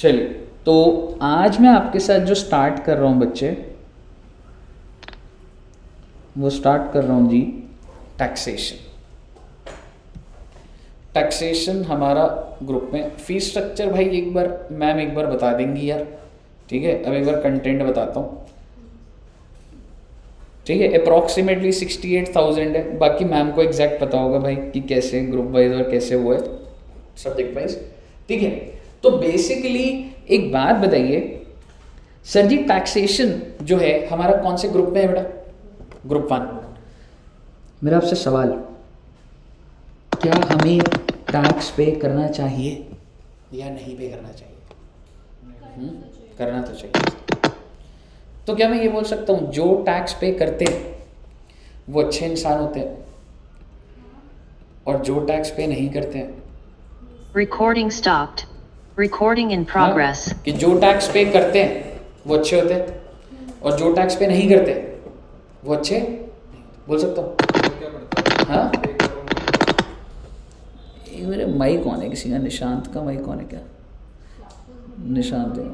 चलिए, तो आज मैं आपके साथ जो स्टार्ट कर रहा हूँ बच्चे, वो स्टार्ट कर रहा हूँ जी टैक्सेशन। टैक्सेशन हमारा ग्रुप में फीस स्ट्रक्चर भाई एक बार मैम एक बार बता देंगी यार, ठीक है। अब एक बार कंटेंट बताता हूँ, ठीक है। अप्रॉक्सीमेटली 68,000 है, बाकी मैम को एग्जैक्ट पता होगा भाई कि कैसे ग्रुप वाइज और कैसे वो है सब्जेक्ट वाइज, ठीक है। तो बेसिकली एक बात बताइए सर जी, टैक्सेशन जो है हमारा कौन से ग्रुप में है बेटा? ग्रुप 1। मेरा आपसे सवाल, क्या हमें टैक्स पे करना चाहिए या नहीं पे करना चाहिए? करना तो चाहिए। तो क्या मैं ये बोल सकता हूँ जो टैक्स पे करते हैं वो अच्छे इंसान होते हैं और जो टैक्स पे नहीं करते हैं, Recording stopped. Recording in progress. कि जो टैक्स पे करते हैं वो अच्छे होते हैं और जो टैक्स पे नहीं करते वो अच्छे बोल सकता हूँ? हाँ, ये मेरे माइक कौन है? किसी का निशांत का माइक कौन है क्या? निशांत है।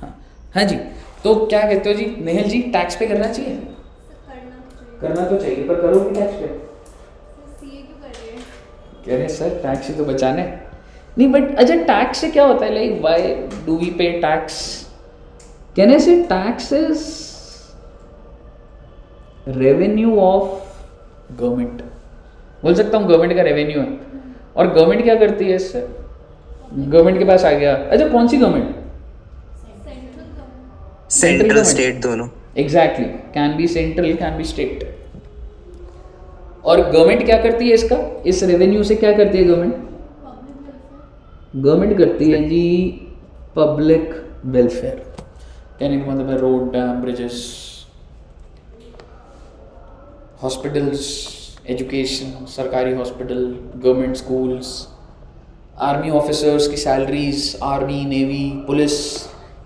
हाँ हाँ जी, तो क्या कहते हो जी नेहल जी, टैक्स पे करना चाहिए? करना तो चाहिए, पर करोगे टैक्स पे? कह रहे सर टैक्स ही तो बचाने नहीं, बट अच्छा टैक्स से क्या होता है? लाइक व्हाई डू वी पे टैक्स? कहने से tax is revenue of government, बोल सकता हूँ गवर्नमेंट का रेवेन्यू है। और गवर्नमेंट क्या करती है इससे? गवर्नमेंट के पास आ गया, अच्छा कौन सी गवर्नमेंट? सेंट्रल स्टेट दोनों। Exactly, can be central can be state. और गवर्नमेंट क्या करती है इसका, इस रेवेन्यू से क्या करती है गवर्नमेंट? गवर्नमेंट करती है जी पब्लिक वेलफेयर। कहने का मतलब है road, dam, bridges, hospitals, education, सरकारी hospital, government schools, army officers की सैलरीज, आर्मी, नेवी, पुलिस,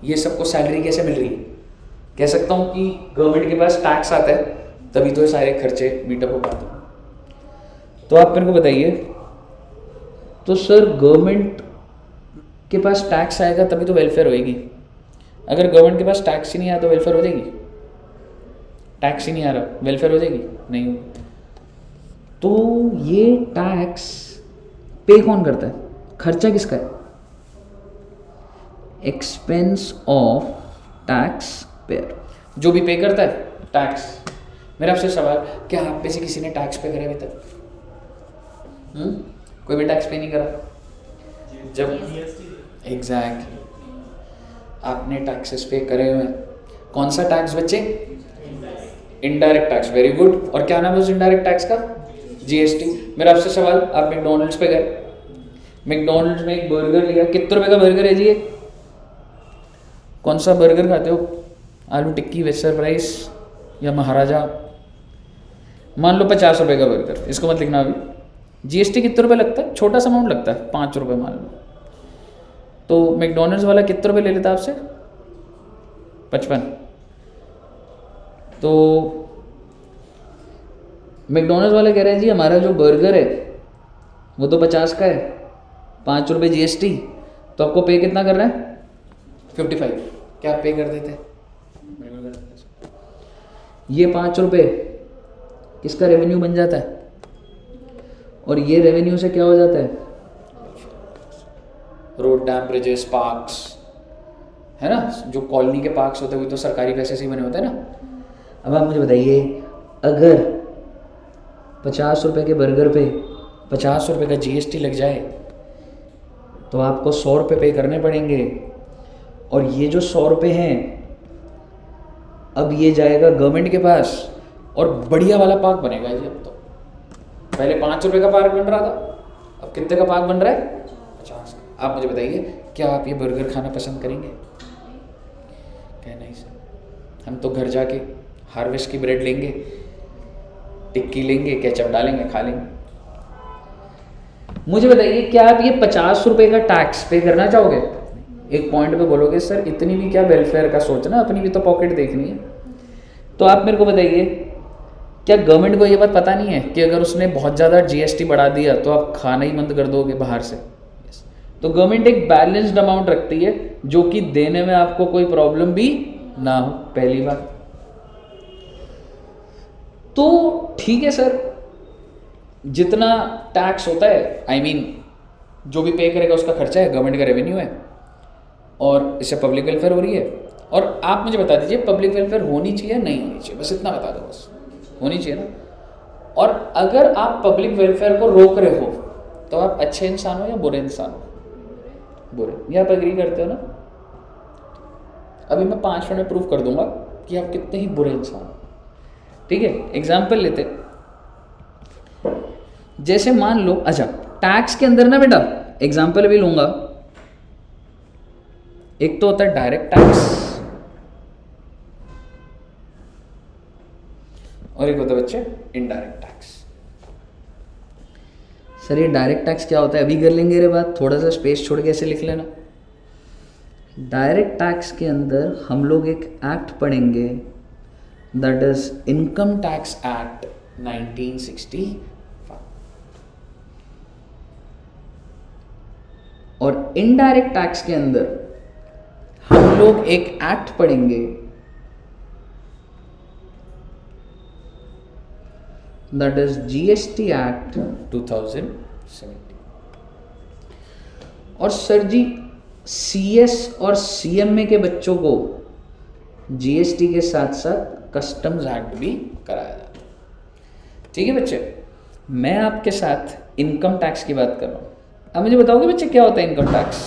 ये सबको सैलरी कैसे मिल रही है? कह सकता हूँ कि गवर्नमेंट के पास टैक्स आता है तभी तो ये सारे खर्चे मीटअप हो पाते हैं। तो आप मेरे को बताइए, तो सर गवर्नमेंट के पास टैक्स आएगा तभी तो वेलफेयर होएगी। अगर गवर्नमेंट के पास टैक्स ही नहीं आया तो वेलफेयर हो जाएगी? टैक्स ही नहीं आ रहा, वेलफेयर हो जाएगी? नहीं होगी। तो ये टैक्स पे कौन करता है? खर्चा किसका है? एक्सपेंस ऑफ टैक्स पेयर, जो भी पे करता है टैक्स। मेरा आपसे सवाल, क्या आप में से किसी ने टैक्स पे करा अभी तक? कोई भी टैक्स पे नहीं करा? जब एग्जैक्टली आपने टैक्सेस पे करे हुए हैं। कौन सा टैक्स बच्चे? Indirect tax, very good. और क्या नाम है उस इनडायरेक्ट टैक्स का? जीएसटी। मेरा आपसे सवाल, आप मैकडोनल्ड्स पे गए, मैकडोनल्ड्स में एक बर्गर लिया, कितने रुपए का बर्गर है जी ये? कौन सा बर्गर खाते हो? आलू टिक्की, वेस्टर फ्राइज या महाराजा? मान लो 50 रुपए का बर्गर, इसको मत लिखना अभी। जीएसटी कितने रुपए लगता है? छोटा सा अमाउंट लगता है, 5 रुपए मान लो। तो मैकडोनल्ड्स वाला कितने रुपए ले लेता है आपसे? 55। तो मैकडोनल्ड्स वाले कह रहे हैं जी हमारा जो बर्गर है वो तो 50 का है, 5 रुपये जीएसटी, तो आपको पे कितना कर रहा है? 55। क्या आप पे कर देते? ये 5 रुपये किसका रेवेन्यू बन जाता है? और ये रेवेन्यू से क्या हो जाता है? रोड, डैम, ब्रिजेस, पार्क्स, है ना। जो कॉलोनी के पार्क्स होते हैं वो तो सरकारी पैसे से ही बने होते हैं ना। अब आप मुझे बताइए, अगर 50 रुपये के बर्गर पे 50 रुपये का जीएसटी लग जाए तो आपको 100 रुपये पे करने पड़ेंगे। और ये जो 100 रुपये हैं अब ये जाएगा गवर्नमेंट के पास और बढ़िया वाला पार्क बनेगा जी। अब तो पहले 5 रुपये का पार्क बन रहा था, अब कितने का पार्क बन रहा है? 50 का। आप मुझे बताइए, क्या आप ये बर्गर खाना पसंद करेंगे? क्या नहीं सर, हम तो घर जाके हार्वेस्ट की ब्रेड लेंगे, टिक्की लेंगे, केचप डालेंगे, खा लेंगे। मुझे बताइए, क्या आप ये 50 रुपये का टैक्स पे करना चाहोगे? एक पॉइंट पे बोलोगे सर इतनी भी क्या वेलफेयर का सोचना, अपनी भी तो पॉकेट देखनी है। तो आप मेरे को बताइए, क्या गवर्नमेंट को ये बात पता नहीं है कि अगर उसने बहुत ज़्यादा जीएसटी बढ़ा दिया तो आप खाना ही बंद कर दोगे बाहर से? तो गवर्नमेंट एक बैलेंस्ड अमाउंट रखती है जो कि देने में आपको कोई प्रॉब्लम भी ना हो, पहली बात। तो ठीक है सर, जितना टैक्स होता है I mean, जो भी पे करेगा उसका खर्चा है, गवर्नमेंट का रेवेन्यू है और इससे पब्लिक वेलफेयर हो रही है। और आप मुझे बता दीजिए पब्लिक वेलफेयर होनी चाहिए नहीं होनी चाहिए, बस इतना बता दो, बस होनी चाहिए ना। और अगर आप पब्लिक वेलफेयर को रोक रहे हो तो आप अच्छे इंसान हो या बुरे इंसान हो? बुरे। ये आप एग्री करते हो ना? अभी मैं 5 मिनट में प्रूव कर दूंगा कि आप कितने ही बुरे इंसान हो। ठीक है, एग्जाम्पल लेते, जैसे मान लो, अच्छा टैक्स के अंदर ना बेटा, एग्जाम्पल भी लूंगा, एक तो होता है डायरेक्ट टैक्स और एक होता है बच्चे इनडायरेक्ट टैक्स। सर ये डायरेक्ट टैक्स क्या होता है? अभी कर लेंगे रे बात, थोड़ा सा स्पेस छोड़ के ऐसे लिख लेना। डायरेक्ट टैक्स के अंदर हम लोग एक एक्ट पढ़ेंगे, that is income tax act 1965। और इनडायरेक्ट टैक्स के अंदर हम लोग एक एक्ट पढ़ेंगे, दैट इज जीएसटी एक्ट 2017। और सर जी सीएस और सीएमए के बच्चों को जीएसटी के साथ साथ कस्टम्स एक्ट भी कराया जाता है। ठीक है बच्चे, मैं आपके साथ इनकम टैक्स की बात कर रहा हूं। अब मुझे बताओगे बच्चे क्या होता है इनकम टैक्स?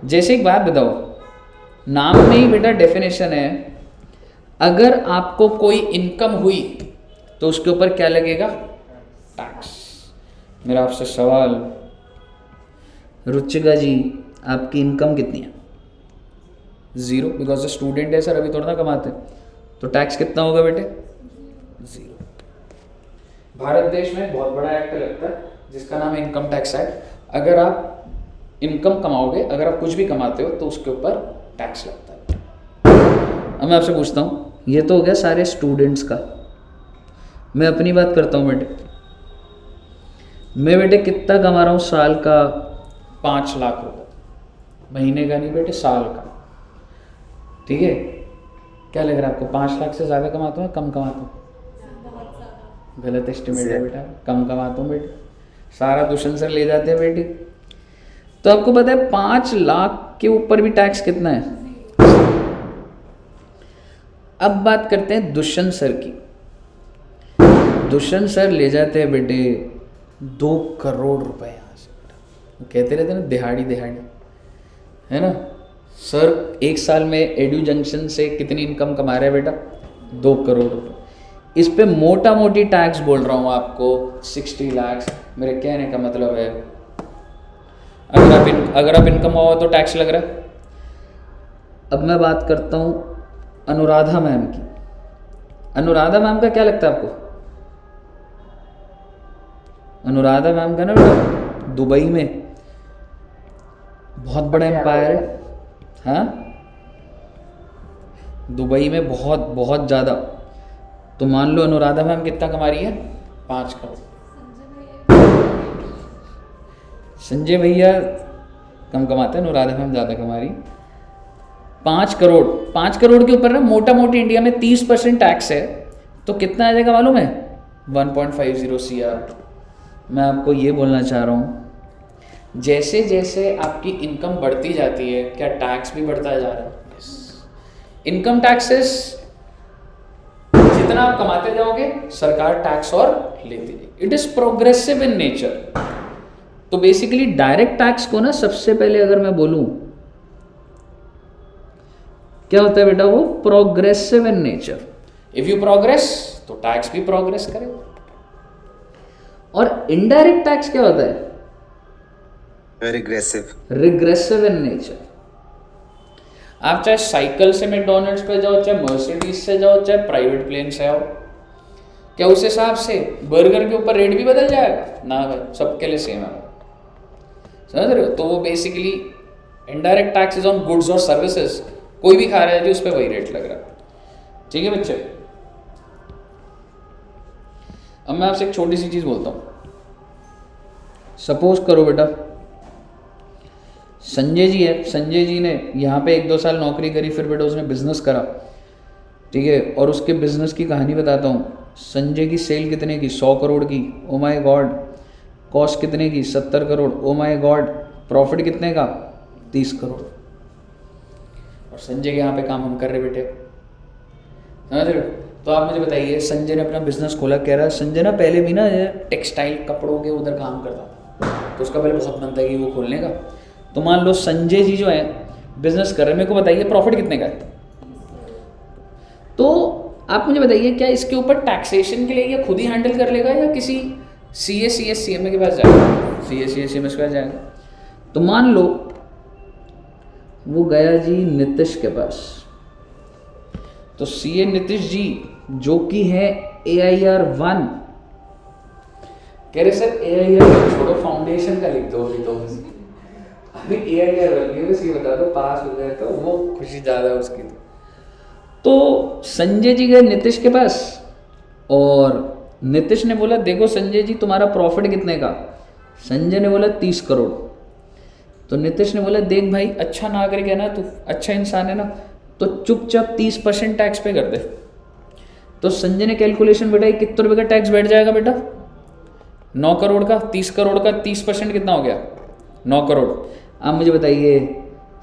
जैसे एक बात बताओ, नाम में ही बेटा डेफिनेशन है, अगर आपको कोई इनकम हुई तो उसके ऊपर क्या लगेगा? टैक्स। मेरा आपसे सवाल, रुचिका जी आपकी इनकम कितनी है? 0, बिकॉज स्टूडेंट है सर, अभी थोड़ा ना कमाते, तो टैक्स कितना होगा बेटे? 0। भारत देश में बहुत बड़ा एक्ट लगता है जिसका नाम है इनकम टैक्स एक्ट। अगर आप इनकम कमाओगे, अगर आप कुछ भी कमाते हो तो उसके ऊपर टैक्स लगता है। अब मैं आपसे पूछता हूँ, ये तो हो गया सारे स्टूडेंट्स का, मैं अपनी बात करता हूँ बेटे। मैं बेटे कितना कमा रहा हूँ साल का? 5 लाख रुपए। महीने का नहीं बेटे, साल का। ठीक है, क्या लग रहा है आपको? 5 लाख से ज़्यादा कमाता हूँ या कम कमाता हूँ? गलत एस्टिमेट है बेटा, कम कमाता हूँ बेटे। सारा दुष्यंत सर ले जाते हैं बेटे। तो आपको पता है 5 लाख के ऊपर भी टैक्स कितना है? अब बात करते हैं दुष्यंत सर की। दुष्यंत सर ले जाते हैं बेटे 2 करोड़ रुपए यहाँ से। वो कहते रहते हैं ना दिहाड़ी दिहाड़ी, है ना सर? एक साल में एडू जंक्शन से कितनी इनकम कमा रहे हैं बेटा? 2 करोड़ रुपए। इस पे मोटा मोटी टैक्स बोल रहा हूँ आपको 60 लाख। मेरे कहने का मतलब है अगर आप इनकम हुआ तो टैक्स लग रहा है। अब मैं बात करता हूँ अनुराधा मैम की। अनुराधा मैम का क्या लगता है आपको? अनुराधा मैम का ना बेटा दुबई में बहुत बड़ा एम्पायर है। हाँ, दुबई में बहुत बहुत ज़्यादा। तो मान लो अनुराधा मैम कितना कमा रही है? 5 करोड़। संजय भैया कम कमाते हैं, अनुराधा मैम ज़्यादा कमा रही। 5 करोड़। 5 करोड़ के ऊपर ना मोटा मोटी इंडिया में 30% टैक्स है। तो कितना आ जाएगा मालूम है? 1.50 CR। मैं आपको ये बोलना चाह रहा हूँ, जैसे जैसे आपकी इनकम बढ़ती जाती है, क्या टैक्स भी बढ़ता जा रहा है? इनकम टैक्सेस जितना आप कमाते जाओगे सरकार टैक्स और लेती जाएगी। It is progressive in nature. तो बेसिकली डायरेक्ट टैक्स को ना सबसे पहले अगर मैं बोलूं क्या होता है बेटा, वो progressive in nature. If you progress तो टैक्स भी प्रोग्रेस करेगा। और इनडायरेक्ट टैक्स क्या होता है? Regressive in nature. आप चाहे साइकिल से मैकडॉनल्ड्स पे जाओ, चाहे मर्सिडीज से जाओ, चाहे प्राइवेट प्लेन से आओ, क्या उस हिसाब से बर्गर के ऊपर रेट भी बदल जाएगा? ना भाई, सबके लिए सेम है। समझ रहे हो? तो वो basically indirect taxes on goods और सर्विसेज, कोई भी खा रहा है जो उस पर वही रेट लग रहा है। ठीक है बच्चे, अब मैं आपसे एक छोटी सी चीज बोलता हूँ। सपोज करो बेटा संजय जी है, संजय जी ने यहाँ पे 1-2 साल नौकरी करी, फिर बेटा उसने बिजनेस करा, ठीक है, और उसके बिजनेस की कहानी बताता हूँ। संजय की सेल कितने की? 100 करोड़ की, ओ माय गॉड। कॉस्ट कितने की? 70 crore, oh my God. Profit कितने का? 30 करोड़। और संजय के यहाँ पे काम हम कर रहे बेटे, समझ रहे हो? तो आप मुझे बताइए, संजय ने अपना बिजनेस खोला, कह रहा है संजय ना पहले भी ना टेक्सटाइल कपड़ों के उधर काम करता था, तो उसका पहले बहुत मन था कि वो खोलने का। तो मान लो संजय जी जो है बिजनेस कर रहे हैं, मेरे को बताइए प्रॉफिट कितने का है? तो आप मुझे बताइए क्या इसके ऊपर टैक्सेशन के लिए ये खुद ही हैंडल कर लेगा या किसी CA CS CMA के पास जाएगा? CA CS CMA के पास जाएगा। तो मान लो वो गया जी नीतीश के पास, तो CA नीतीश जी जो कि है AIR 1, कह रहे सर AIR छोड़ो, फाउंडेशन का लिख दो अभी, तो अभी AIR 1 की बस ये बता दो, पास हो गए तो वो खुशी ज़्यादा है उसकी। तो संजय जी गए नीतीश के पास और नीतीश ने बोला देखो संजय जी तुम्हारा प्रॉफिट कितने का? संजय ने बोला 30 करोड़। तो नीतीश ने बोला देख भाई अच्छा नागरिक है ना तू, अच्छा इंसान है ना, तो चुपचाप 30% टैक्स पे कर दे। तो संजय ने कैलकुलेशन बैठाई, कितने रुपए का टैक्स बैठ जाएगा बेटा? 9 करोड़ का। 30 करोड़ का 30% कितना हो गया? 9 करोड़। आप मुझे बताइए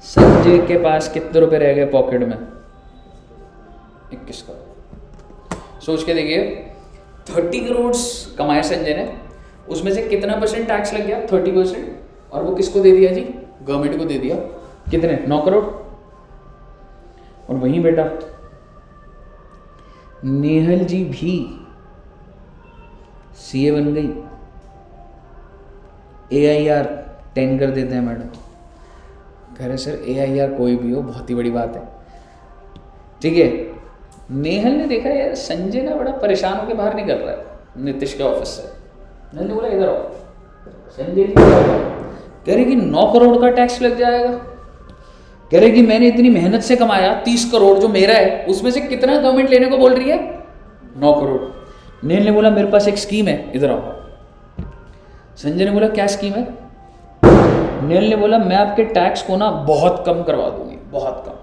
संजय के पास कितने रुपए रह गए पॉकेट में? 21 करोड़। सोच के देखिए 30 करोड़ कमाए संजय ने, उसमें से कितना % टैक्स लग गया? 30%। और वो किसको दे दिया जी? गवर्नमेंट को दे दिया। कितने? 9 करोड़। और वहीं बेटा नेहल जी भी CA बन गई, AIR 10 कर देते हैं मैडम। कह रहे सर AIR कोई भी हो बहुत ही बड़ी बात है, ठीक है। नेहल ने देखा यार संजय ना बड़ा परेशान होकर बाहर निकल रहा है नीतीश के ऑफिस से। नेहल ने बोला इधर आओ। संजय जी कह रहे कि 9 करोड़ का टैक्स लग जाएगा। कह रहे कि मैंने इतनी मेहनत से कमाया 30 करोड़ जो मेरा है, उसमें से कितना गवर्नमेंट लेने को बोल रही है? 9 करोड़। नेहल ने बोला मेरे पास एक स्कीम है, इधर आओ। संजय ने बोला क्या स्कीम है? नेहल ने बोला मैं आपके टैक्स को ना बहुत कम करवा दूंगी, बहुत कम।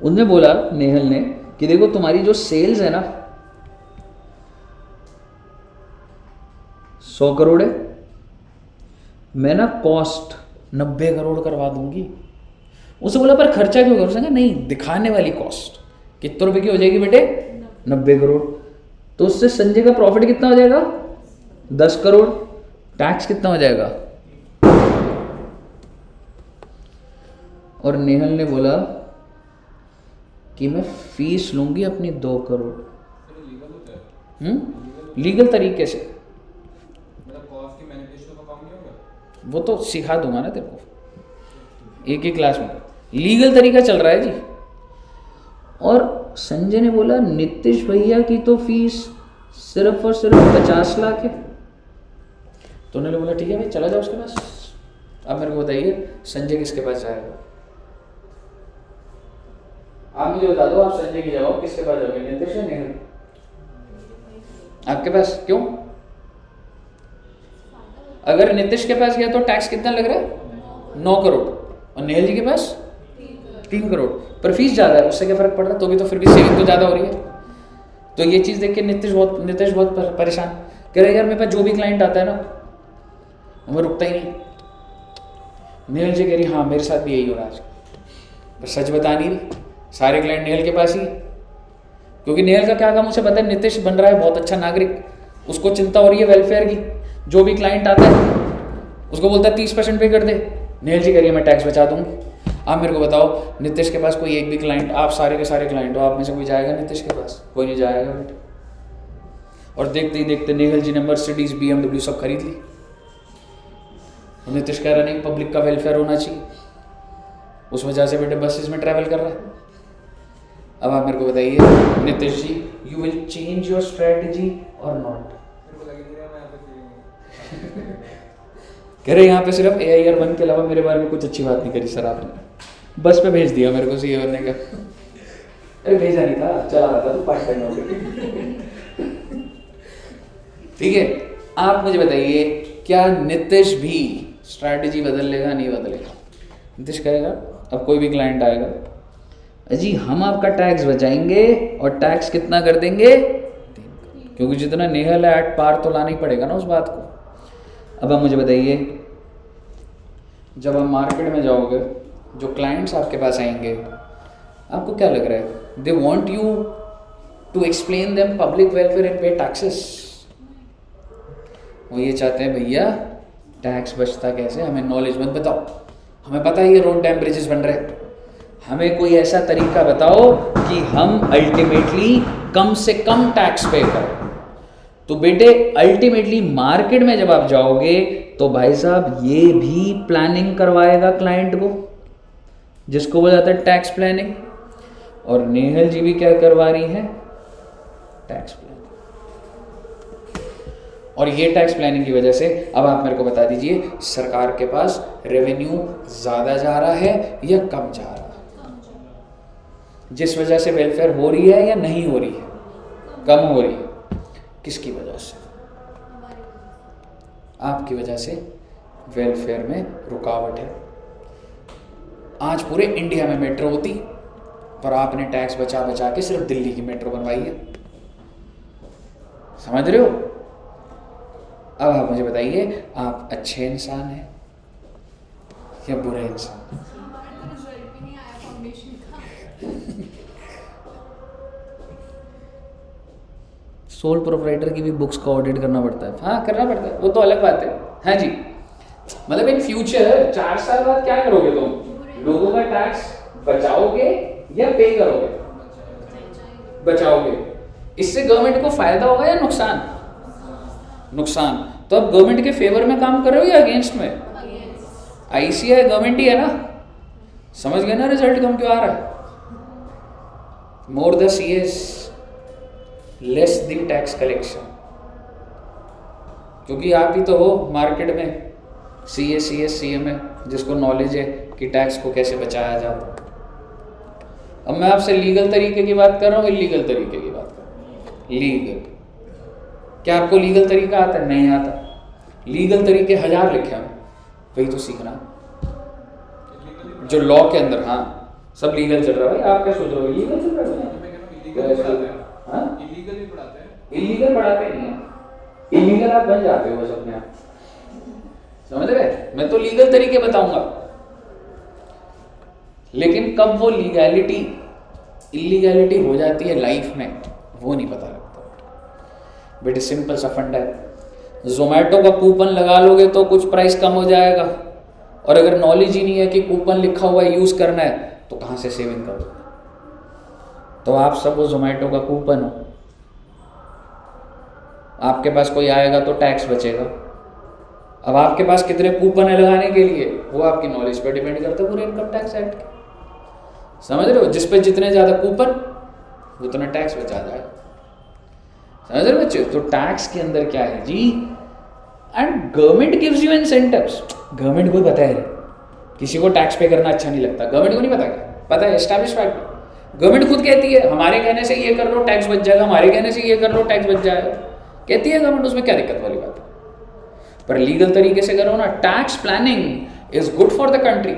उनने बोला नेहल ने कि देखो तुम्हारी जो सेल्स है ना 100 करोड़ है, मैं ना कॉस्ट 90 करोड़ करवा दूंगी। उसे बोला पर खर्चा क्यों करो? उसने नहीं, दिखाने वाली कॉस्ट कितने रुपए की हो जाएगी बेटे? 90 करोड़। तो उससे संजय का प्रॉफिट कितना हो जाएगा? 10 करोड़। टैक्स कितना हो जाएगा? और नेहल ने बोला कि मैं फीस लूंगी अपनी 2 करोड़। लीगल तरीके से, वो तो सिखा दूंगा ना तेरे को एक ही क्लास में। लीगल तरीका चल रहा है जी। और संजय ने बोला नीतीश भैया की तो फीस सिर्फ और सिर्फ 50 लाख है। तो उन्होंने बोला ठीक है भाई चला जाओ उसके पास। अब मेरे को बताइए संजय किसके पास जाएगा? आप मुझे बता दो, आप संजय की जगह किसके पास जाओगे? नीतीश या नेहल? आपके पास। क्यों? अगर नीतीश के पास गया तो टैक्स कितना लग रहा है? 9 करोड़। और नेहल जी के पास 3 करोड़, पर फीस ज़्यादा है, उससे क्या फ़र्क पड़ रहा है? तो भी तो फिर भी सेविंग तो ज़्यादा हो रही है। तो ये चीज़ देख के नीतीश बहुत परेशान, कह रहे यार मेरे पास जो भी क्लाइंट आता है ना वो रुकता ही नहीं। नेहल जी कह रही हाँ मेरे साथ भी यही हो रहा है आज, पर सच बता नहीं रही, सारे क्लाइंट नेहल के पास ही है। क्योंकि नेहल का क्या काम उसे पता है, नीतीश बन रहा है बहुत अच्छा नागरिक, उसको चिंता हो रही है वेलफेयर की। जो भी क्लाइंट आता है उसको बोलता है 30% पे कर दे। नेहल जी करिए मैं टैक्स बचा दूंगी। आप मेरे को बताओ नीतीश के पास कोई एक भी क्लाइंट, आप सारे के सारे क्लाइंट हो, आप में से कोई जाएगा नीतीश के पास? कोई नहीं जाएगा बेटा। और देखते ही देखते नेहल जी ने मर्सिडीज BMW सब खरीद ली। नीतीश कह रहा नहीं पब्लिक का वेलफेयर होना चाहिए, उस वजह से बेटे बसेस में ट्रैवल कर रहा है। अब आप मेरे को बताइए Nitish ji, you will change your strategy और नॉट? कह रहे यहाँ पे सिर्फ AIR 1 के अलावा मेरे बारे में कुछ अच्छी बात नहीं करी सर आपने। बस पे भेज दिया मेरे को CA बनने का। अरे भेजा नहीं था, चला रहा था तो पार्ट टाइम हो गया। ठीक है, आप मुझे बताइए, क्या नीतीश भी स्ट्रैटेजी बदल लेगा? नहीं बदलेगा। नीतीश कहेगा, अब कोई भी क्लाइंट आएगा, अजी हम आपका टैक्स बचाएंगे और टैक्स कितना कर देंगे, क्योंकि जितना नेहल है एट पार तो लाना ही पड़ेगा ना उस बात को। अब आप मुझे बताइए, जब आप मार्केट में जाओगे, जो क्लाइंट्स आपके पास आएंगे, आपको क्या लग रहा है? They want you to explain them public welfare and pay taxes. वो ये चाहते हैं, भैया टैक्स बचता कैसे, हमें नॉलेज मत बताओ, हमें पता ही है रोड डैम ब्रिजेस बन रहे हैं, हमें कोई ऐसा तरीका बताओ कि हम अल्टीमेटली कम से कम टैक्स पे करें। तो बेटे अल्टीमेटली मार्केट में जब आप जाओगे तो भाई साहब ये भी प्लानिंग करवाएगा क्लाइंट को, जिसको बोला जाता है टैक्स प्लानिंग। और नेहल जी भी क्या करवा रही है? Tax planning. और ये टैक्स प्लानिंग की वजह से अब आप मेरे को बता दीजिए, सरकार के पास रेवेन्यू ज़्यादा जा रहा है या कम जा रहा है? जिस वजह से वेलफेयर हो रही है या नहीं हो रही है? कम हो रही है। किसकी वजह से? आपकी वजह से वेलफेयर में रुकावट है। आज पूरे इंडिया में मेट्रो होती, पर आपने टैक्स बचा बचा के सिर्फ दिल्ली की मेट्रो बनवाई है। समझ रहे हो? अब आप मुझे बताइए, आप अच्छे इंसान हैं या बुरे इंसान? सोल प्रोप्राइटर की भी बुक्स को ऑडिट करना पड़ता है। हाँ करना पड़ता है, वो तो अलग बात है। हाँ जी, मतलब इन फ्यूचर 4 साल बाद क्या करोगे तुम? लोगों का टैक्स बचाओगे या पे करोगे? बचाओगे। इससे गवर्नमेंट को फायदा होगा या नुकसान? नुकसान। तो अब गवर्नमेंट के फेवर में काम कर रहे हो या अगेंस्ट में? आईसीआई गवर्नमेंट ही है ना। समझ गए ना रिजल्ट कम क्यों आ रहा है? More the CS less the tax collection. क्योंकि आप ही तो हो मार्केट में सीएस सीएमए, जिसको नॉलेज है कि टैक्स को कैसे बचाया जाता है। अब मैं आपसे लीगल तरीके की बात कर रहा हूँ, इलीगल तरीके की बात कर रहा हूँ। लीगल, क्या आपको लीगल तरीका आता है? नहीं आता। लीगल तरीके 1000 लिखे हैं, वही तो सीखना जो लॉ के अंदर। हाँ सब लीगल चल रहा है भाई, आप क्या सोच रहे हो? लीगल चल रहा है? इलीगल भी पढ़ाते हैं। इलीगल पढ़ाते नहीं है, इलीगल आप बन जाते हो बस अपने आप। समझ रहे? मैं तो लीगल तरीके बताऊंगा, लेकिन कब वो लीगैलिटी इलीगैलिटी हो जाती है लाइफ में, वो नहीं पता लगता। बेटे सिंपल सा फंडा है, जोमेटो का कूपन लगा लोगे तो कुछ प्राइस कम हो जाएगा, और अगर नॉलेज ही नहीं है कि कूपन लिखा हुआ यूज करना है तो कहां से सेविंग करोगे? तो आप सब वो जोमेटो का कूपन हो, आपके पास कोई आएगा तो टैक्स बचेगा। अब आपके पास कितने कूपन है लगाने के लिए, वो आपकी नॉलेज पर डिपेंड करता है पूरे इनकम टैक्स एक्ट के। समझ रहे हो? जिस पे जितने ज्यादा कूपन उतना टैक्स बचा जाए। समझ रहे हो बच्चे? तो टैक्स के अंदर क्या है जी? And government gives you incentives. Government को पता है किसी को टैक्स पे करना अच्छा नहीं लगता, गवर्नमेंट को नहीं पता? क्या पता है? Establish fact. गवर्नमेंट खुद कहती है हमारे कहने से ये कर लो टैक्स बच जाएगा, हमारे कहने से ये कर लो टैक्स बच जाएगा, कहती है गवर्नमेंट। उसमें क्या दिक्कत वाली बात है? पर लीगल तरीके से करो ना। Tax planning is good for the country.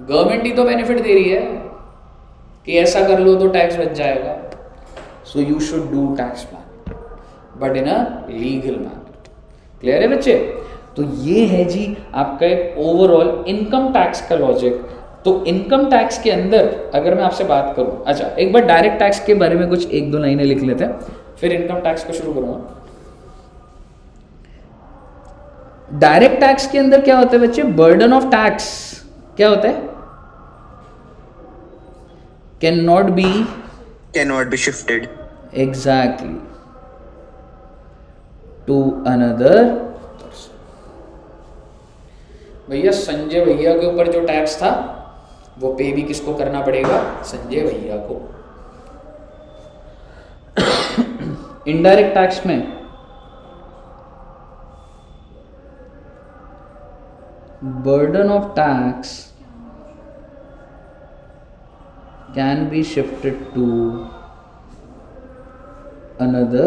Government ही तो बेनिफिट दे रही है कि ऐसा कर लो तो टैक्स बच जाएगा। So you should do tax planning, but in a legal manner. Clear है बच्चे? तो ये है जी आपका एक ओवरऑल इनकम टैक्स का लॉजिक। तो इनकम टैक्स के अंदर अगर मैं आपसे बात करूं, अच्छा एक बार डायरेक्ट टैक्स के बारे में कुछ 1-2 लाइनें लिख लेते हैं, फिर इनकम टैक्स को शुरू करूंगा। डायरेक्ट टैक्स के अंदर क्या होता है बच्चे? बर्डन ऑफ टैक्स क्या होता है? Can not be shifted exactly to another. भैया संजय भैया के ऊपर जो टैक्स था वो पे भी किसको करना पड़ेगा? संजय भैया को। इनडायरेक्ट टैक्स में burden of tax can be shifted to another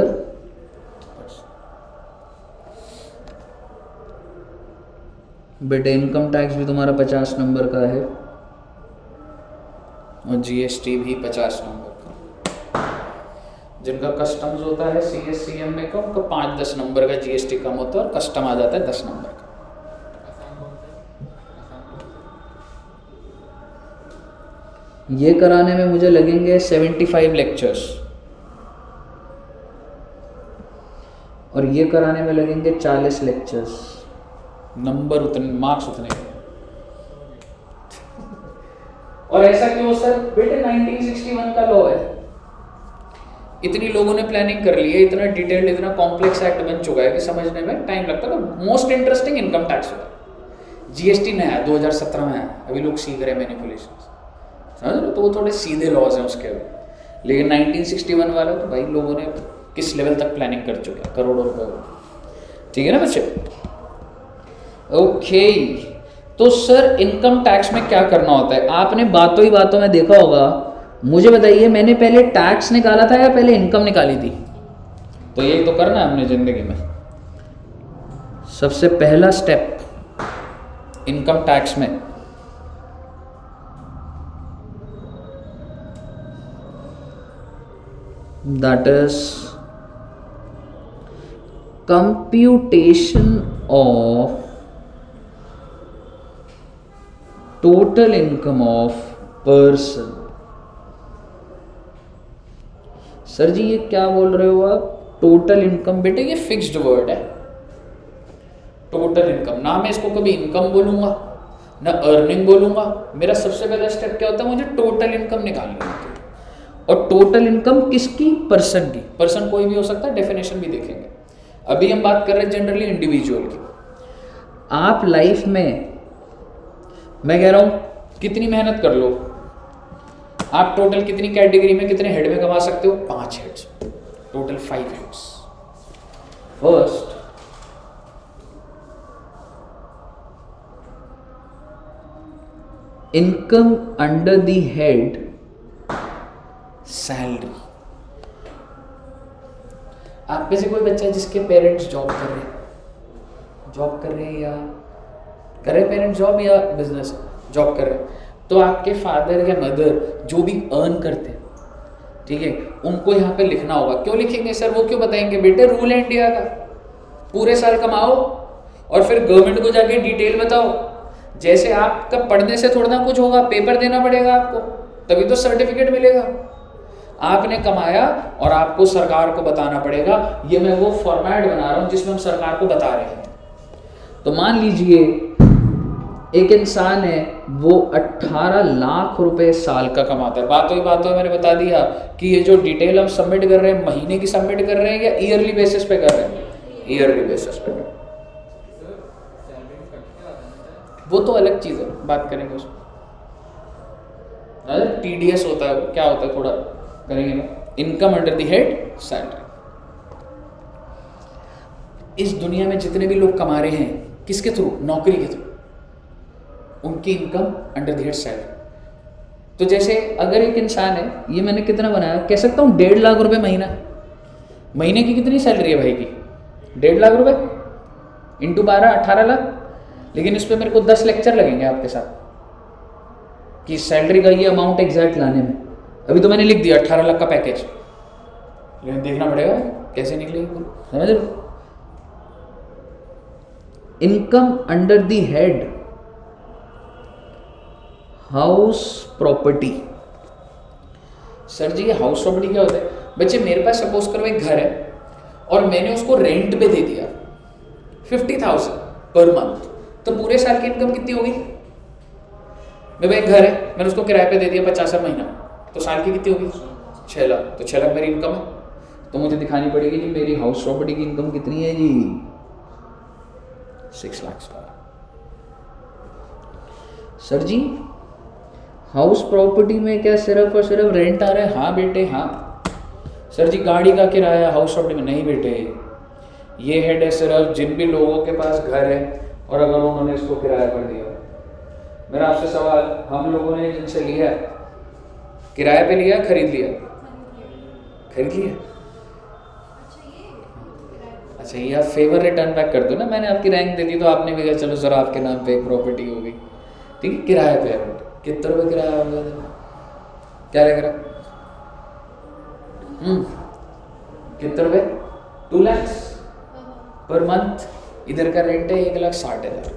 person. बेटे इनकम टैक्स भी तुम्हारा 50 नंबर का है और जीएसटी भी 50 नंबर का। जिनका कस्टम्स होता है CSCM में का, उनका 5-10 नंबर का जीएसटी कम होता है और कस्टम आ जाता है 10 नंबर का। ये कराने में मुझे लगेंगे 75 लेक्चर्स और ये कराने में लगेंगे 40 लेक्चर्स। नंबर उतने, मार्क्स उतने। और ऐसा क्यों सर? बेटे 1961 का लॉ है, इतनी लोगों ने प्लानिंग कर ली है, इतना डिटेल्ड, इतना कॉम्प्लेक्स एक्ट बन चुका है कि समझने में टाइम लगता है। तो मोस्ट इंटरेस्टिंग इनकम टैक्स होता है। जीएसटी नया 2017 में आया, अभी लोग सीख रहे हैं मैनिपुलेशन, समझ रहे हो? तो वो थोड़े सीधे लॉज हैं उसके अभी। लेकिन 1961 वाला तो भाई लोगों ने किस लेवल तक प्लानिंग कर चुके हैं, करोड़ों रुपए। ठीक है ना बच्चे? ओके, तो सर इनकम टैक्स में क्या करना होता है? आपने बातों ही बातों में देखा होगा। मुझे बताइए, मैंने पहले टैक्स निकाला था या पहले इनकम निकाली थी? तो यही तो करना है हमने जिंदगी में। सबसे पहला स्टेप इनकम टैक्स में that is computation of total income of person। Sir जी ये क्या बोल रहे हो आप? Total income? बेटे ये फिक्स्ड वर्ड है, टोटल इनकम। ना मैं इसको कभी इनकम बोलूंगा ना अर्निंग बोलूंगा। मेरा सबसे पहला स्टेप क्या होता है? मुझे टोटल इनकम निकालनी होती है। और टोटल इनकम किसकी? पर्सन की। पर्सन कोई भी हो सकता है, डेफिनेशन भी देखेंगे। अभी हम बात कर रहे हैं जनरली इंडिविजुअल की। आप लाइफ में, मैं कह रहा हूं कितनी मेहनत कर लो, आप टोटल कितनी कैटेगरी में, कितने हेड में कमा सकते हो? 5 heads, total 5 heads. First, income under the head salary. आप में से कोई बच्चा जिसके पेरेंट्स जॉब कर रहे हैं या कर रहे पेरेंट्स जॉब या बिजनेस जॉब कर रहे हैं, तो आपके फादर या मदर जो भी अर्न करते हैं, ठीक है, उनको यहाँ पे लिखना होगा। क्यों लिखेंगे सर? वो क्यों बताएंगे? बेटे रूल है इंडिया का, पूरे साल कमाओ और फिर गवर्नमेंट को जाके डिटेल बताओ। जैसे आपका पढ़ने से थोड़ा ना कुछ होगा, पेपर देना पड़ेगा आपको, तभी तो सर्टिफिकेट मिलेगा। आपने कमाया और आपको सरकार को बताना पड़ेगा। ये मैं वो फॉर्मेट बना रहा हूं जिसमें हम सरकार को बता रहे हैं। तो मान लीजिए एक इंसान है, वो 18 लाख रुपए साल का कमाता है। बातों ही बातों में मैंने बता दिया कि ये जो डिटेल हम सबमिट कर रहे हैं, महीने की सबमिट कर रहे हैं या ईयरली बेसिस पे कर रहे हैं? ईयरली बेसिस पे। वो तो अलग चीज है, बात करेंगे उसमें। TDS होता है, क्या होता है थोड़ा करेंगे ना। Income under the head salary. इस दुनिया में जितने भी लोग कमा रहे हैं, किसके थ्रू? नौकरी के थ्रू। उनकी income under the head salary. तो जैसे अगर एक इंसान है, ये मैंने कितना बनाया, कह सकता हूँ 1.5 लाख रुपए महीना। महीने की कितनी सैलरी है भाई की? 1.5 लाख रुपए इंटू 12, 18 लाख। लेकिन इस पे मेरे को 10 लेक्चर लगेंगे आपके साथ कि सैलरी का ये अमाउंट एग्जैक्ट लाने में। अभी तो मैंने लिख दिया 18 लाख का पैकेज, लेकिन देखना पड़ेगा कैसे निकलेगी पूरी, समझ लो। Income under the head house property. Sir जी ये हाउस प्रॉपर्टी क्या होता है? बच्चे मेरे पास सपोज करो एक घर है और मैंने उसको रेंट पे दे दिया 50,000 पर मंथ, तो पूरे साल की इनकम कितनी होगी? मेरे पास एक घर है, मैंने उसको किराए पे दे दिया 50,000 महीना, तो साल की कितनी होगी? 6 लाख। तो 6 लाख मेरी इनकम है। तो मुझे दिखानी पड़ेगी जी मेरी हाउस प्रॉपर्टी की इनकम कितनी है जी? 6 लाख। सर जी हाउस प्रॉपर्टी में क्या सिर्फ और सिर्फ रेंट आ रहा है? हाँ बेटे हाँ। सर जी गाड़ी का किराया हाउस प्रॉपर्टी में? नहीं बेटे, ये हेड है सिर्फ जिन भी लोगों के पास घर है और अगर उन्होंने इसको किराया पर दिया। मेरा आपसे सवाल, हम लोगों ने जिनसे लिया किराए पे लिया, खरीद लिया? खरीद लिया। अच्छा, ये आप फेवर रिटर्न बैक कर दो ना, मैंने आपकी रैंक दे दी तो आपने भी कहा चलो सर आपके नाम पे एक प्रॉपर्टी हो गई, ठीक है। किराया पे कितने रुपये किराया होगा, क्या लग रहा कितने रुपये, 2 लाख पर मंथ। इधर का रेंट है 1,60,000,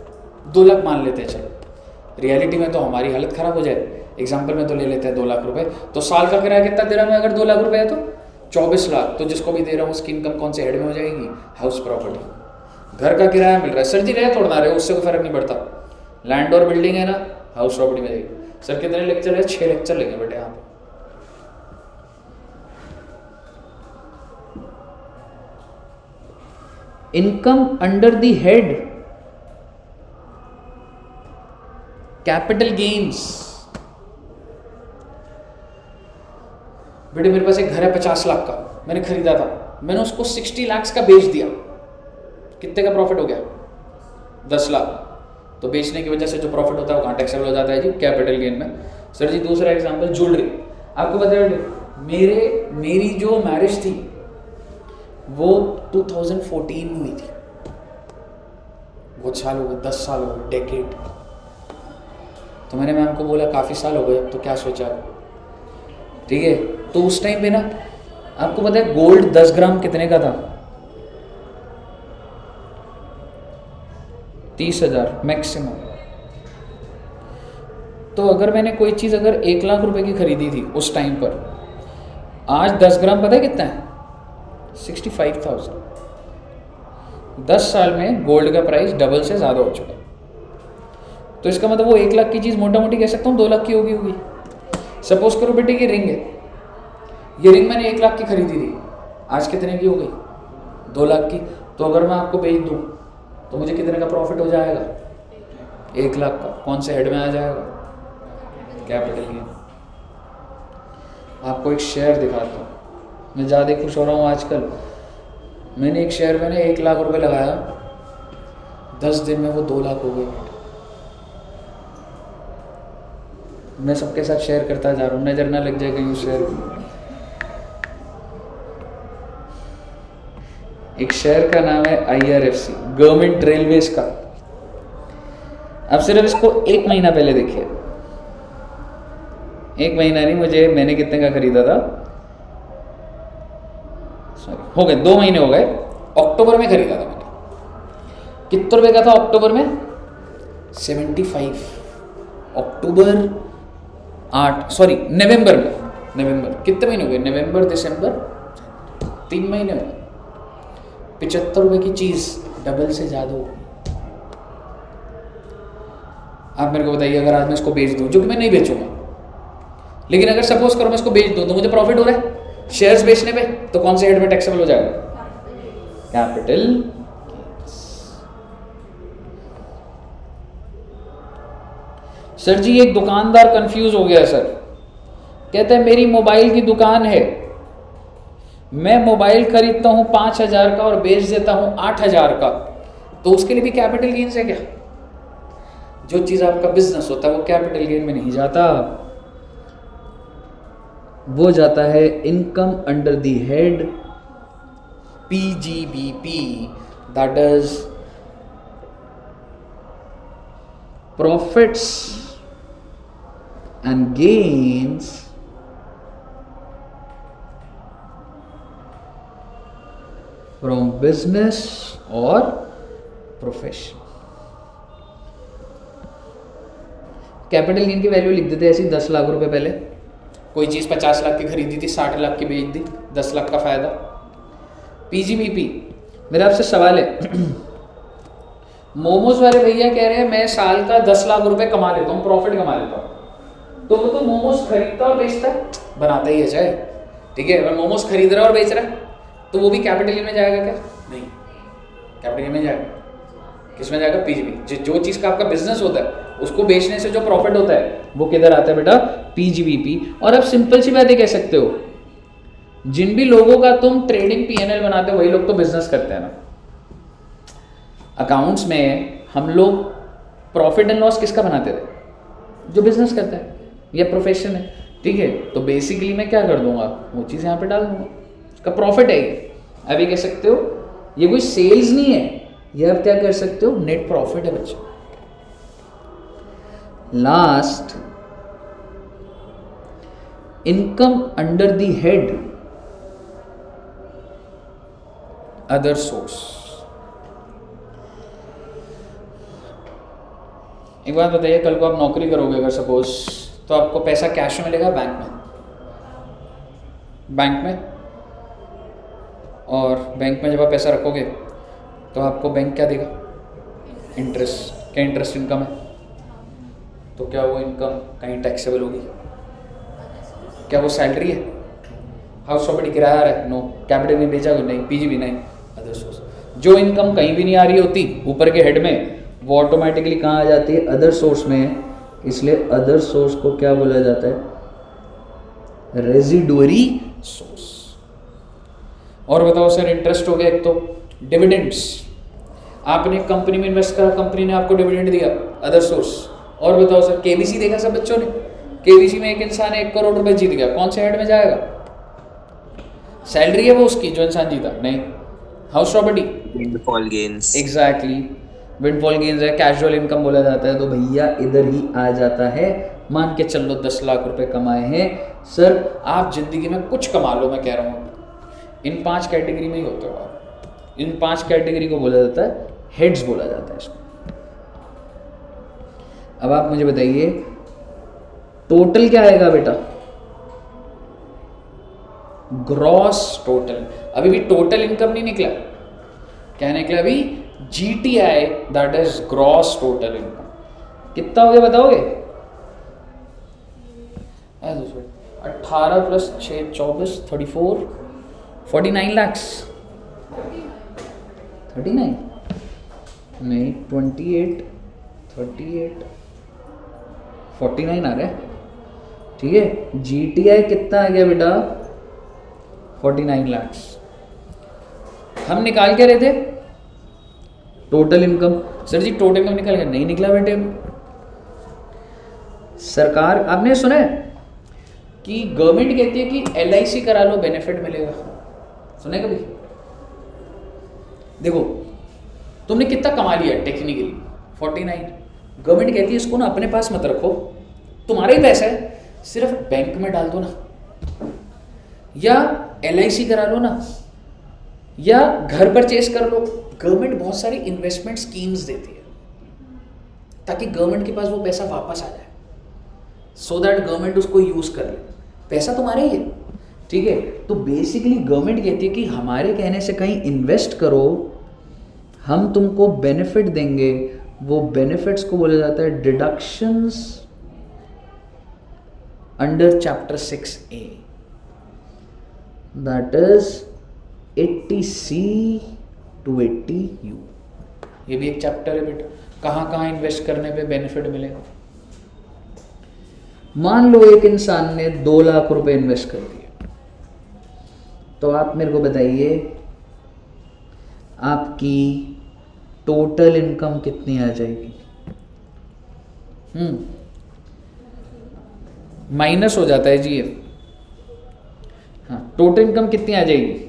2 लाख मान लेते हैं चलो। रियलिटी में तो हमारी हालत ख़राब हो जाए, एग्जाम्पल में तो ले लेते हैं 2 लाख रुपए। तो साल का किराया कितना दे रहा मैं अगर 2 लाख रुपए है तो 24 लाख। तो जिसको भी दे रहा हूँ उसकी इनकम कौन से हेड में हो जाएगी, हाउस प्रॉपर्टी। घर का किराया मिल रहा है, सर जी रहे तोड़ना रहे उससे कोई फर्क नहीं पड़ता, लैंड और बिल्डिंग है ना, हाउस प्रॉपर्टी में जाएगी। सर कितने लेक्चर है, 6 लेक्चर लेंगे बेटे यहाँ पे। Income under the head capital gains. बेटे मेरे पास एक घर है 50 लाख का, मैंने खरीदा था, मैंने उसको 60 लाख का बेच दिया, कितने का प्रॉफिट हो गया, 10 लाख। तो बेचने की वजह से जो प्रॉफिट होता है वो कहाँ टैक्सेबल हो जाता है जी, कैपिटल गेन में। सर जी दूसरा एग्जांपल ज्वेलरी, आपको पता है मेरी जो मैरिज थी वो 2014 में हुई थी, बहुत साल हो गए, 10 साल हो गए, डेकेड। तो मैंने मैम को बोला काफ़ी साल हो गए, तो क्या सोचा, ठीक है। तो उस टाइम पे ना आपको पता है गोल्ड 10 ग्राम कितने का था, 30,000 मैक्सिमम। तो अगर मैंने कोई चीज़ अगर 1 लाख रुपए की खरीदी थी उस टाइम पर, आज 10 ग्राम पता है कितना है, 65,000। 10 साल में गोल्ड का प्राइस डबल से ज़्यादा हो चुका है। तो इसका मतलब वो 1 लाख की चीज़ मोटा मोटी कह सकता हूँ 2 लाख की होगी। सपोज करो बेटे ये रिंग है, ये रिंग मैंने 1 लाख की खरीदी थी, आज कितने की हो गई, 2 लाख की। तो अगर मैं आपको बेच दूँ तो मुझे कितने का प्रॉफिट हो जाएगा, 1 लाख का। कौन से हेड में आ जाएगा, कैपिटल गेन। आपको एक शेयर दिखाता हूँ, मैं ज़्यादा खुश हो रहा हूँ आजकल। मैंने एक शेयर में 1 लाख रुपए लगाया, 10 दिन में वो 2 लाख हो गए। मैं सबके साथ शेयर करता जा रहा हूँ, नज़र ना लग जाए कहीं उस शेयर। एक शेयर का नाम है IRFC, गवर्नमेंट रेलवेज का। अब सिर्फ इसको 1 महीना पहले देखिए, 1 महीना नहीं, मैंने कितने का खरीदा था, सॉरी हो गए 2 महीने हो गए, अक्टूबर में खरीदा था मैंने। कितने रुपए का था अक्टूबर में, 75। अक्टूबर 8 सॉरी नवंबर में, नवंबर कितने महीने हो गए, नवंबर दिसंबर 3 महीने हो गए। 75 रुपए की चीज़ डबल से ज़्यादा हो। आप मेरे को बताइए, अगर आज मैं इसको बेच दूं, जो कि मैं नहीं बेचूंगा, लेकिन अगर सपोज करो मैं इसको बेच दूं तो मुझे प्रॉफिट हो रहा है शेयर्स बेचने पे, तो कौन से हेड में टैक्सेबल हो जाएगा, कैपिटल। सर जी एक दुकानदार कंफ्यूज हो गया सर, कहता है मेरी मोबाइल की दुकान है, मैं मोबाइल खरीदता हूं 5,000 का और बेच देता हूं 8,000 का, तो उसके लिए भी कैपिटल गेन्स है क्या। जो चीज आपका बिजनेस होता है वो कैपिटल गेन में नहीं जाता, वो जाता है income under the head PGBP, that is profits and gains from business और प्रोफेशन। कैपिटल गेन की वैल्यू लिख देते ऐसी 10 लाख रुपए पहले, कोई चीज़ 50 लाख की खरीदी थी, 60 लाख की बेच दी, 10 लाख का फायदा। PGBP, मेरा आपसे सवाल है, मोमोज वाले भैया कह रहे हैं मैं साल का 10 लाख रुपए कमा लेता हूँ, प्रॉफिट कमा लेता हूँ, तो वो तो मोमोज खरीदता और बेचता है, बनाता ही है चाहे, ठीक है। अगर मोमोज खरीद रहा है और बेच रहा है तो वो भी कैपिटल गेन में जाएगा क्या, नहीं, कैपिटल गेन में जाएगा, किस में जाएगा, PGBP। जो चीज़ का आपका बिजनेस होता है उसको बेचने से जो प्रॉफिट होता है वो किधर आता है बेटा, PGBP। और अब सिंपल सी बात ये कह सकते हो, जिन भी लोगों का तुम ट्रेडिंग PNL बनाते हो वही लोग तो बिजनेस करते हैं ना। अकाउंट्स में हम लोग प्रॉफिट एंड लॉस किसका बनाते थे, जो बिजनेस करता है या प्रोफेशन है, ठीक है। तो बेसिकली मैं क्या कर दूंगा, वो चीज़ यहाँ पे डाल दूंगा, इसका प्रॉफिट है ये। अभी कह सकते हो ये कोई सेल्स नहीं है, ये आप क्या कर सकते हो, नेट प्रॉफिट है बच्चे। Last, income under the head other source. एक बात बताइए, कल को आप नौकरी करोगे अगर सपोज, तो आपको पैसा कैश में मिलेगा बैंक में, और बैंक में जब आप पैसा रखोगे तो आपको बैंक क्या देगा, इंटरेस्ट। क्या इंटरेस्ट इनकम है, तो क्या वो इनकम कहीं टैक्सेबल होगी? क्या वो सैलरी है? हाउस प्रॉपर्टी किराया है? नो। कैपिटल में बेचा भी नहीं, पीजी भी नहीं, अदर सोर्स। जो इनकम कहीं भी नहीं आ रही होती ऊपर के हेड में, वो ऑटोमेटिकली कहाँ आ जाती है, अदर सोर्स में। इसलिए अदर सोर्स को क्या बोला जाता है, रेजिडुअरी सोर्स। और बताओ सर, इंटरेस्ट हो गया एक, तो डिविडेंड्स, आपने कंपनी में इन्वेस्ट करा, कंपनी ने आपको डिविडेंड दिया, अदर सोर्स। और बताओ सर, केबीसी देखा सब बच्चों ने, केबीसी में एक इंसान 1 करोड़ रुपए जीत गया, कौन से हेड में जाएगा? सैलरी है वो उसकी जो इंसान जीता? नहीं। House property, windfall gains. Exactly, windfall gains है, कैजुअल इनकम बोला जाता है। तो भैया इधर ही आ जाता है। मान के चल लो 10 लाख रुपए कमाए हैं सर, आप जिंदगी में कुछ कमा लो, मैं कह रहा हूँ इन 5 कैटेगरी में ही होते हो आप। इन 5 कैटेगरी को बोला जाता है हेड्स, बोला जाता है इसको। अब आप मुझे बताइए टोटल क्या आएगा बेटा, ग्रॉस टोटल। अभी भी टोटल इनकम नहीं निकला, क्या निकला अभी, GTI, that is gross total income. कितना हो गया बताओगे? 18 + 6 24 34 49 lakhs। 39 नहीं, 28 38 49 आ रहा है, ठीक है। GTI कितना आ गया बेटा, 49 lakhs। हम निकाल के रहे थे टोटल इनकम। सर जी टोटल इनकम निकल गया, नहीं निकला बेटे। सरकार, आपने सुना है कि गवर्नमेंट कहती है कि LIC करा लो, बेनिफिट मिलेगा, सुना है कभी? देखो तुमने कितना कमा लिया टेक्निकली, 49। गवर्नमेंट कहती है इसको ना अपने पास मत रखो, तुम्हारा ही पैसा है, सिर्फ बैंक में डाल दो ना, या LIC करा लो ना, या घर परचेस कर लो। गवर्नमेंट बहुत सारी इन्वेस्टमेंट स्कीम्स देती है ताकि गवर्नमेंट के पास वो पैसा वापस आ जाए, सो दैट गवर्नमेंट उसको यूज कर ले। पैसा तुम्हारा ही है, ठीक है। तो बेसिकली गवर्नमेंट कहती है कि हमारे कहने से कहीं इन्वेस्ट करो, हम तुमको बेनिफिट देंगे। वो बेनिफिट्स को बोला जाता है deductions under chapter 6A, that is 80C to 80U। ये भी एक चैप्टर है बेटा, कहाँ कहाँ इन्वेस्ट करने पे बेनिफिट मिलेगा। मान लो एक इंसान ने 2 लाख रुपए इन्वेस्ट कर दिए, तो आप मेरे को बताइए आपकी टोटल इनकम कितनी आ जाएगी? माइनस हो जाता है जी ये। हाँ, टोटल इनकम कितनी आ जाएगी?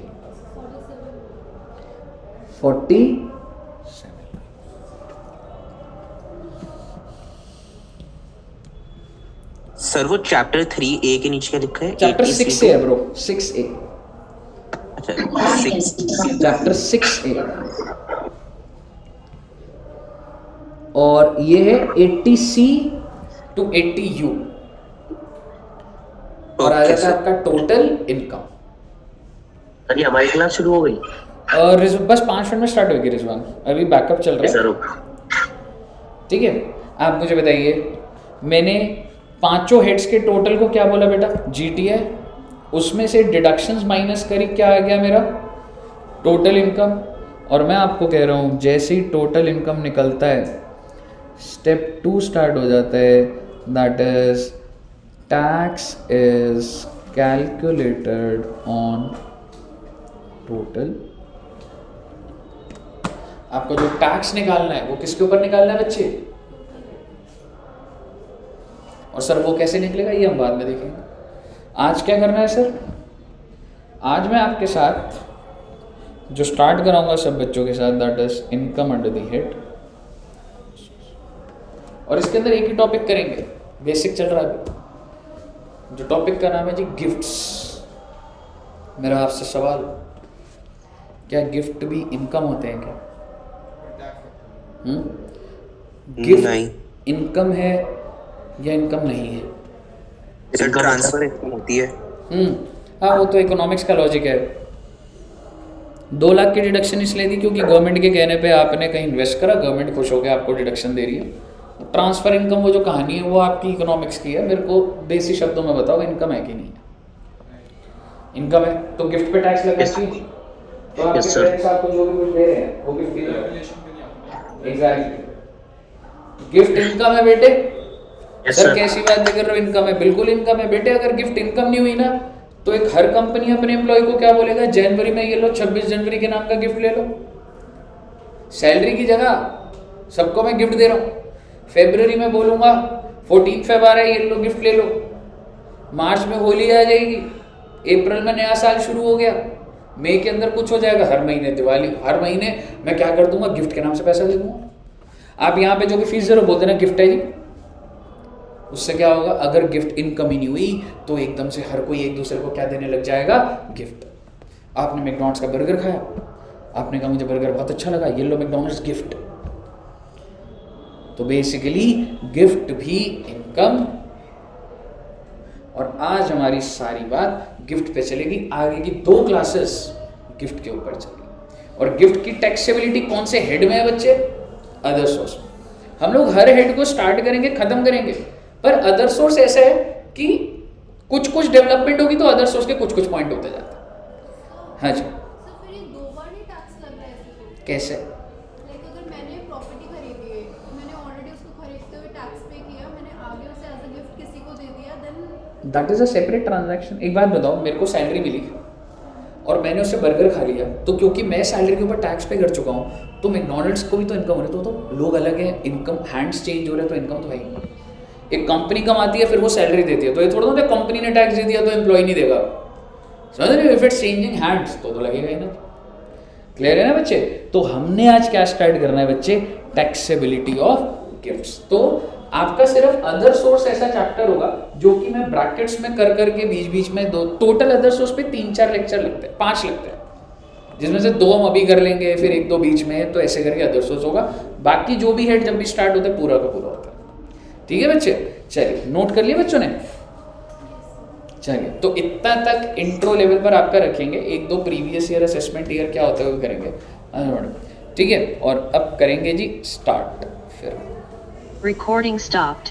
47। सर वो चैप्टर 3A के नीचे क्या लिखा है? चैप्टर 6A है ब्रो, 6A। अच्छा 6। चैप्टर 6A और ये है 80C to 80U और आ जाता है आपका टोटल इनकम। अरे हमारी क्लास शुरू हो गई और बस 5 मिनट में स्टार्ट होगी रिजवान, अभी बैकअप चल रहा है सर। ठीक है। आप मुझे बताइए, मैंने 5 हेड्स के टोटल को क्या बोला बेटा? GTI। उसमें से डिडक्शंस माइनस करी, क्या आ गया मेरा? Total income. और मैं आपको कह रहा हूँ जैसे ही टोटल इनकम निकलता है, स्टेप 2 स्टार्ट हो जाता है, that is tax is calculated on total. आपको जो टैक्स निकालना है वो किसके ऊपर निकालना है बच्चे? और सर वो कैसे निकलेगा ये हम बाद में देखेंगे। आज क्या करना है सर? आज मैं आपके साथ जो स्टार्ट कराऊंगा सब बच्चों के साथ, that is income under the head. और इसके अंदर एक ही टॉपिक करेंगे, बेसिक चल रहा है अभी, जो टॉपिक का नाम है जी गिफ्ट्स। मेरा आपसे सवाल, क्या गिफ्ट भी इनकम होते हैं क्या? गिफ्ट नहीं। इनकम है या इनकम नहीं है? सर ट्रांसफर होती है। हाँ, वो तो इकोनॉमिक्स का लॉजिक है। 2 लाख की डिडक्शन इसलिए दी क्योंकि गवर्नमेंट के कहने पे आपने कहीं इन्वेस्ट करा, गवर्नमेंट खुश हो गया, आपको डिडक्शन दे रही है। ट्रांसफर इनकम वो जो कहानी है वो आपकी इकोनॉमिक्स की है। मेरे को देसी शब्दों में बताओ, इनकम है कि नहीं है? इनकम है तो गिफ्ट पे टैक्स लगना चाहिए। तो आपके पेरेंट्स आपको जो भी कुछ दे रहे हैं वो गिफ्ट ही दे रहे हैं। एग्जैक्टली, गिफ्ट इनकम है बेटे। सर कैसी बात कर रहे हो, इनकम है? बिल्कुल इनकम है बेटे। अगर गिफ्ट इनकम नहीं हुई ना तो एक हर कंपनी अपने एम्प्लॉय को क्या बोलेगा, जनवरी में ये लो 26 जनवरी के नाम का गिफ्ट ले लो। सैलरी की जगह सबको मैं गिफ्ट दे रहा हूँ। फरवरी में बोलूंगा 14 फेब आ रहा है, ये लो गिफ्ट ले लो। मार्च में होली आ जाएगी, अप्रैल में नया साल शुरू हो गया, मई के अंदर कुछ हो जाएगा, हर महीने दिवाली, हर महीने मैं क्या कर दूंगा, गिफ्ट के नाम से पैसा दे दूंगा। आप यहाँ पे जो भी फीस दे रहे हो बोल देना गिफ्ट है जी। उससे क्या होगा, अगर गिफ्ट इनकम ही नहीं हुई तो एकदम से हर कोई एक दूसरे को क्या देने लग जाएगा, गिफ्ट। आपने मैकडॉनल्ड्स का बर्गर खाया, आपने कहा मुझे बर्गर बहुत अच्छा लगा, ये लो मैकडॉनल्ड्स गिफ्ट। तो बेसिकली गिफ्ट भी इनकम। और आज हमारी सारी बात गिफ्ट पे चलेगी। आगे की 2 क्लासेस गिफ्ट के ऊपर चलेगी। और गिफ्ट की टैक्सेबिलिटी कौन से हेड में है बच्चे? अदर सोर्स में। हम लोग हर हेड को स्टार्ट करेंगे, खत्म करेंगे, पर अदर सोर्स ऐसा है कि कुछ कुछ डेवलपमेंट होगी तो अदर सोर्स के कुछ कुछ पॉइंट होते जाते हैं। हाँ जी, फिर ये 2 बार नहीं टैक्स लग रहा है इसमें? कैसे? लाइक अगर मैंने प्रॉपर्टी खरीदी है, मैंने ऑलरेडी उसको खरीदते हुए टैक्स पे किया, मैंने आगे उसे एज अ गिफ्ट किसी को दे दिया, then that is a separate transaction. एक बात बताओ, मेरे को सैलरी मिली और मैंने उससे बर्गर खा लिया, तो क्योंकि मैं सैलरी के ऊपर टैक्स पे कर चुका हूँ तो मैकडॉनल्ड्स को भी तो इनकम हो रही है। तो लोग अलग है, इनकम हैंड्स चेंज हो रहे हैं तो इनकम तो है ही। एक कंपनी कमाती है फिर वो सैलरी देती है, तो ये थोड़ा ना कंपनी ने टैक्स दे दिया तो एम्प्लॉय नहीं देगा। समझ रहे हो? इफ इट्स चेंजिंग हैंड्स तो लगेगा ही ना। क्लियर है ना बच्चे? तो हमने आज क्या स्टार्ट करना है बच्चे, टैक्सेबिलिटी ऑफ गिफ्ट्स। तो आपका सिर्फ अदर सोर्स ऐसा चैप्टर होगा जो कि मैं ब्रैकेट्स में कर करके बीच बीच में 2 टोटल अदर सोर्स पे 3-4 लेक्चर लगते हैं, 5 लगते हैं, जिसमें से 2 हम अभी कर लेंगे, फिर 1-2 बीच में है, तो ऐसे करके अदर सोर्स होगा। बाकी जो भी हेड जब भी स्टार्ट होता है पूरा का पूरा होता है। ठीक है बच्चे? चलिए, नोट कर लिए बच्चों ने? चलिए, तो इतना तक इंट्रो लेवल पर आपका रखेंगे। 1-2 प्रीवियस ईयर असेसमेंट ईयर क्या होता है वो करेंगे। ठीक है, और अब करेंगे जी स्टार्ट। फिर Recording stopped.